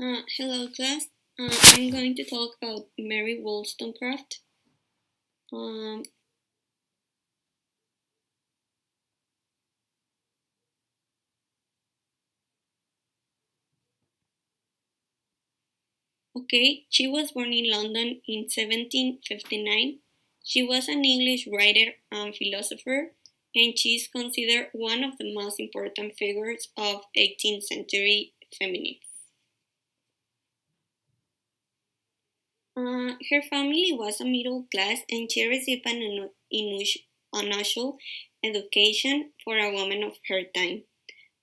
Hello class. I'm going to talk about Mary Wollstonecraft. Um, okay, she was born in London in 1759. She was an English writer and philosopher, and she is considered one of the most important figures of 18th century feminism. Her family was a middle class, and she received an unusual education for a woman of her time.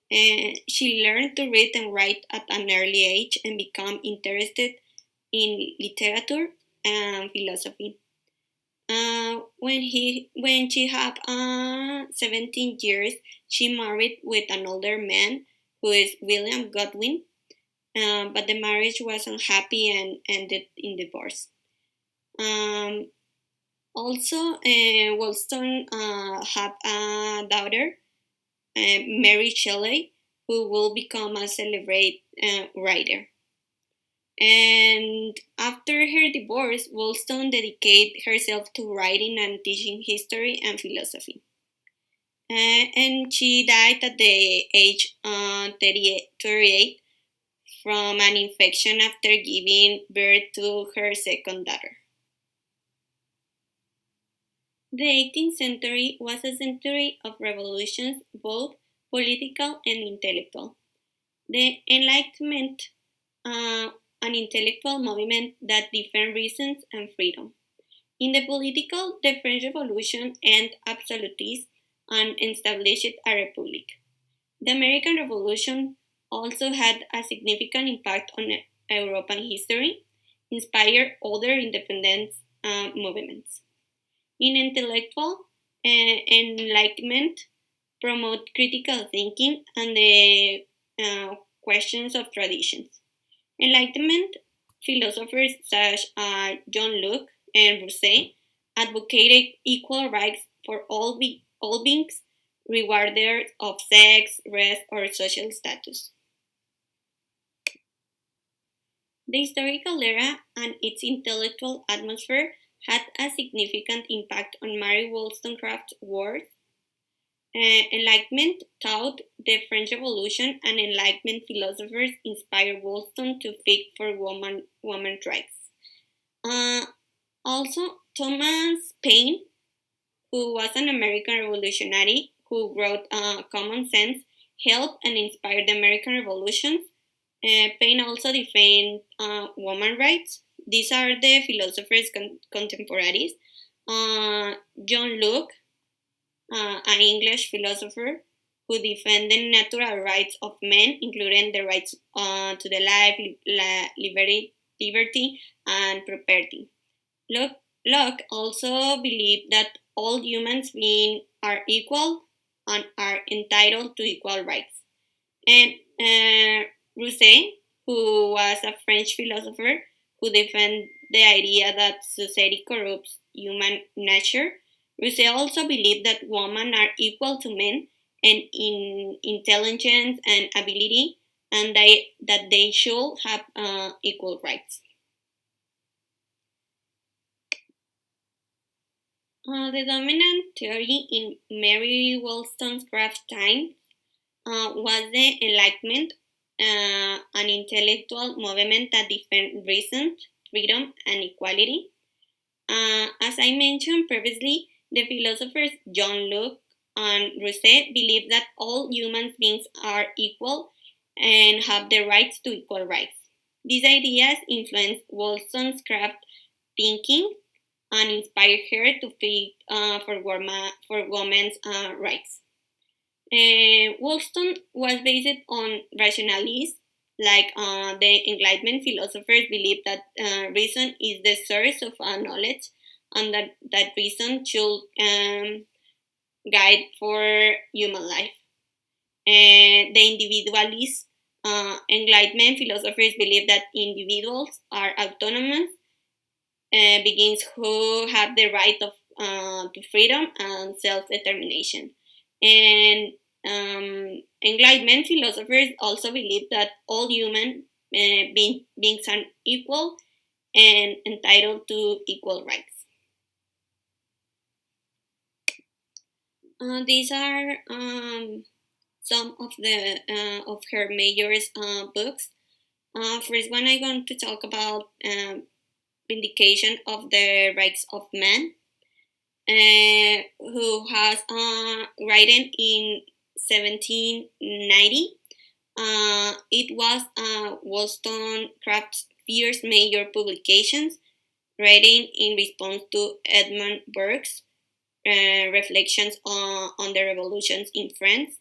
She learned to read and write at an early age and became interested in literature and philosophy. When she had 17 years, she married with an older man who is William Godwin, but the marriage was unhappy and ended in divorce. Um, Wollstone had a daughter, Mary Shelley, who will become a celebrated writer. And after her divorce, Wollstone dedicated herself to writing and teaching history and philosophy. And she died at the age 38 from an infection after giving birth to her second daughter. The 18th century was a century of revolutions, both political and intellectual. The Enlightenment, uh, an intellectual movement that defends reason and freedom. In the political, the French Revolution ended absolutism and established a republic. The American Revolution also had a significant impact on European history, inspired other independence movements. In intellectual enlightenment, promote critical thinking and the questions of traditions. Enlightenment philosophers such as John Locke and Rousseau advocated equal rights for all beings, regardless of sex, race, or social status. The historical era and its intellectual atmosphere had a significant impact on Mary Wollstonecraft's work. Enlightenment taught the French Revolution, and Enlightenment philosophers inspired Wollstone to fight for women's rights. Uh, Also, Thomas Paine, who was an American revolutionary who wrote Common Sense, helped and inspired the American Revolution. Paine also defended women's rights. These are the philosophers contemporaries. John Locke, an English philosopher who defended natural rights of men, including the rights to the life, liberty, and property. Locke also believed that all human beings are equal and are entitled to equal rights. And Rousseau, who was a French philosopher who defended the idea that society corrupts human nature, Rousseau also believed that women are equal to men and in intelligence and ability, and that they should have equal rights. The dominant theory in Mary Wollstonecraft's time was the Enlightenment, an intellectual movement that defended reason, freedom, and equality. As I mentioned previously, the philosophers John Locke and Rousseau believed that all human beings are equal and have the rights to equal rights. These ideas influenced Wollstonecraft's thinking and inspired her to fight for women's rights. Wollstone was based on rationalism, like the Enlightenment philosophers believed that reason is the source of knowledge and that reason should guide for human life. And the individualist Enlightenment philosophers believe that individuals are autonomous beings who have the right of to freedom and self-determination. And Enlightenment philosophers also believe that all humans being an equal and entitled to equal rights. These are some of the of her major books. First one, I'm going to talk about Vindication of the Rights of Man, who has written in 1790. It was Wollstonecraft's first major publications, writing in response to Edmund Burke's reflections on the revolutions in France.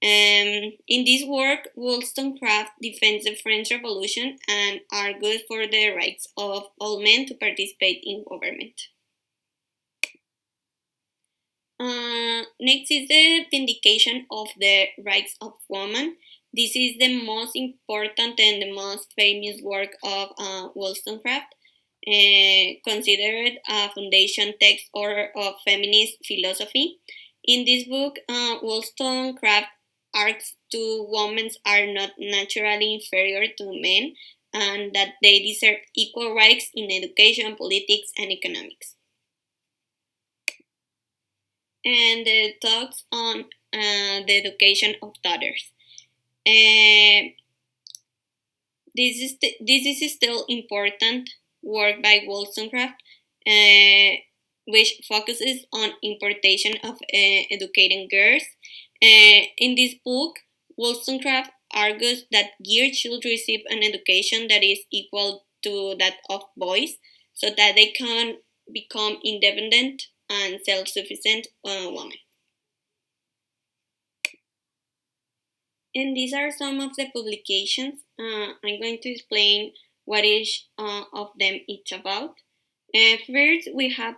In this work, Wollstonecraft defends the French Revolution and argues for the rights of all men to participate in government. Next is the Vindication of the Rights of Woman. This is the most important and the most famous work of Wollstonecraft, considered a foundation text of feminist philosophy. In this book, Wollstonecraft argues that women are not naturally inferior to men and that they deserve equal rights in education, politics, and economics. And talks on the education of daughters. This is still important work by Wollstonecraft, which focuses on importation of educating girls. In this book, Wollstonecraft argues that girls should receive an education that is equal to that of boys, so that they can become independent and self-sufficient women. And these are some of the publications. I'm going to explain what each of them is about. First, we have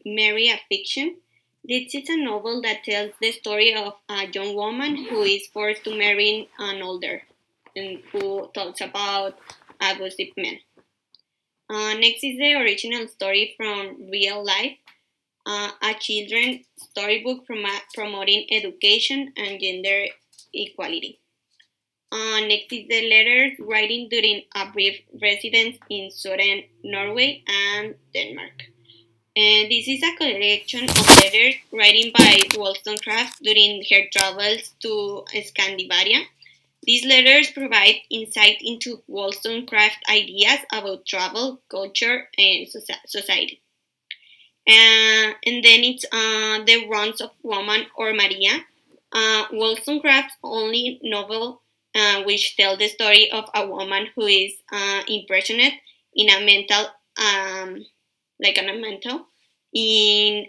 Mary, a Fiction. This is a novel that tells the story of a young woman who is forced to marry an older, and who talks about abusive men. Next is the original story from real life, a children's storybook promoting education and gender equality. Next is the letters writing during a brief residence in southern Norway and Denmark. And this is a collection of letters written by Wollstonecraft during her travels to Scandinavia. These letters provide insight into Wollstonecraft's ideas about travel, culture, and society. And then it's The Wrongs of Woman, or Maria, Wollstonecraft's only novel which tells the story of a woman who is impressionate in a mental, like on a mental. In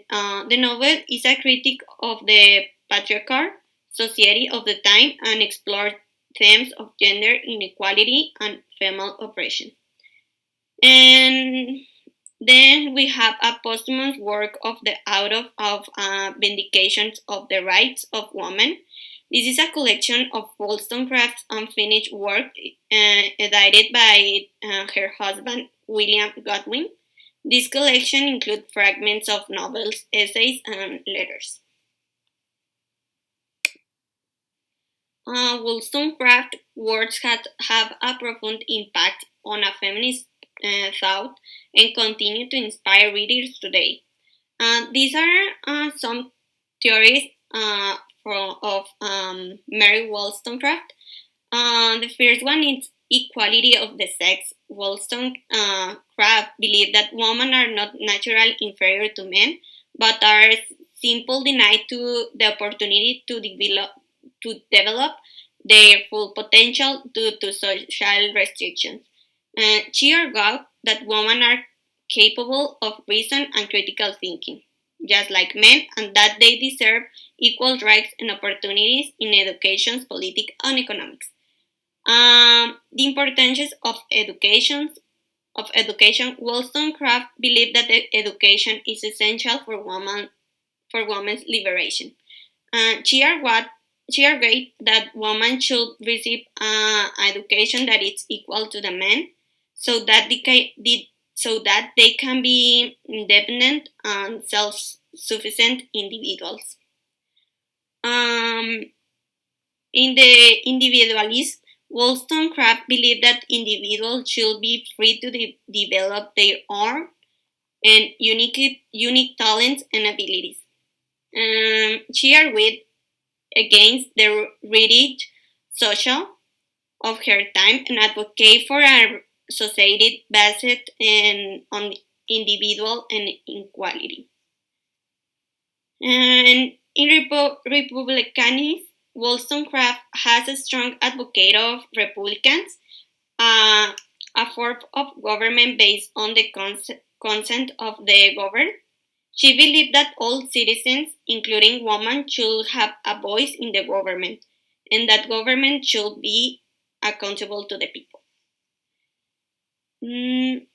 the novel is a critic of the patriarchal society of the time and explores themes of gender inequality and female oppression. And then we have a posthumous work of the author of Vindications of the Rights of Women. This is a collection of Wollstonecraft's unfinished work edited by her husband, William Godwin. This collection includes fragments of novels, essays, and letters. Wollstonecraft's works have a profound impact on a feminist thought and continue to inspire readers today. These are some theories of Mary Wollstonecraft. The first one is equality of the sex. Wollstonecraft believed that women are not naturally inferior to men, but are simply denied to the opportunity to develop their full potential due to social restrictions. She argued that women are capable of reason and critical thinking, just like men, and that they deserve equal rights and opportunities in education, politics, and economics. The importance of education, Wollstonecraft believed that education is essential for women's liberation. She argued that women should receive education that is equal to the men, so that they can be independent and self-sufficient individuals. In the individualist Wollstonecraft believed that individuals should be free to develop their own and unique talents and abilities. She argued against the rigid social of her time and advocate for a society based on individual and equality. And in Republicanism, Wollstonecraft has a strong advocate of Republicans, uh, a form of government based on the consent of the governed. She believed that all citizens, including women, should have a voice in the government, and that government should be accountable to the people. Mm,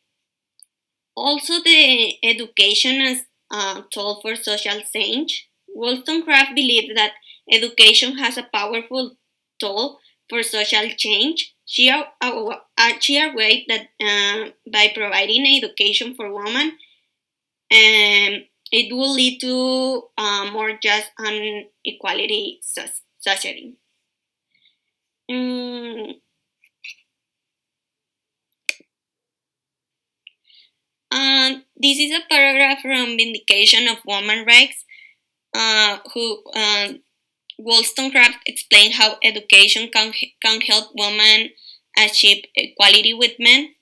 Also, the education as a tool for social change. Wollstonecraft believed that education has a powerful tool for social change. She argued that by providing education for women, it will lead to more just and equality society. Mm, this is a paragraph from Vindication of Women Rights, who Wollstonecraft explained how education can help women achieve equality with men.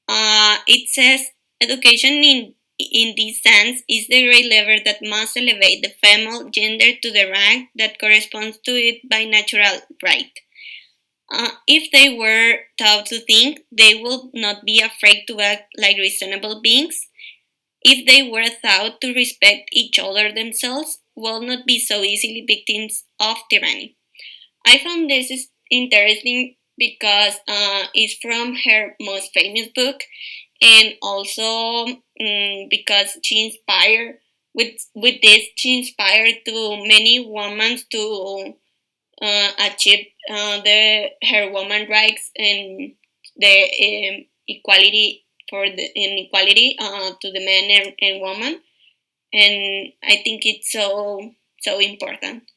It says education in this sense is the great lever that must elevate the female gender to the rank that corresponds to it by natural right. If they were taught to think, they would not be afraid to act like reasonable beings. If they were taught to respect each other themselves, will not be so easily victims of tyranny. I found this is interesting because it's from her most famous book, and also because with this she inspired to many women to achieve her woman rights and the equality for the inequality to the men and women, and I think it's so important.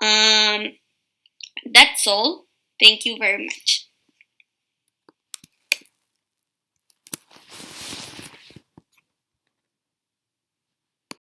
Um, that's all. Thank you very much.